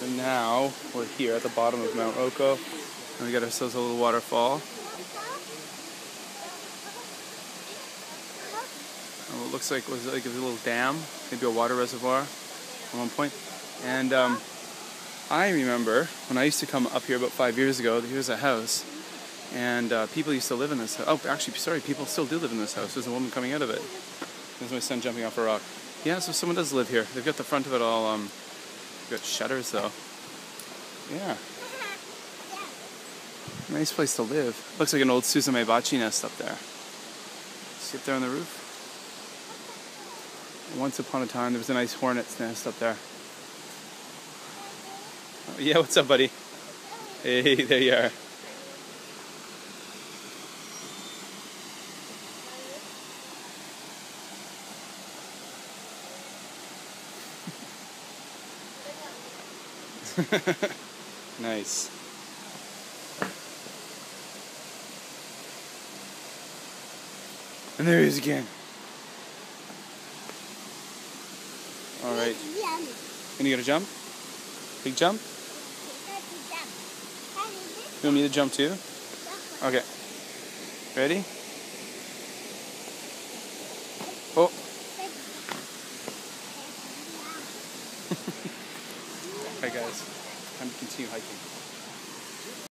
So now we're here at the bottom of Mount Rocco, and we got ourselves a little waterfall. And what looks like was like a little dam, maybe a water reservoir at one point. And I remember when I used to come up here about 5 years ago, here's a house, and people used to live in this house. Oh, actually, sorry, people still do live in this house. There's a woman coming out of it. There's my son jumping off a rock. Yeah, so someone does live here. They've got the front of it all, got shutters though. Yeah. Nice place to live. Looks like an old Suzume Bachi nest up there. See up there on the roof? Once upon a time, there was a nice hornet's nest up there. Oh, yeah, what's up, buddy? Hey, there you are. Nice. And there he is again. Alright. Can you get a jump? Big jump? You want me to jump too? Okay. Ready? Oh. Alright guys, time to continue hiking.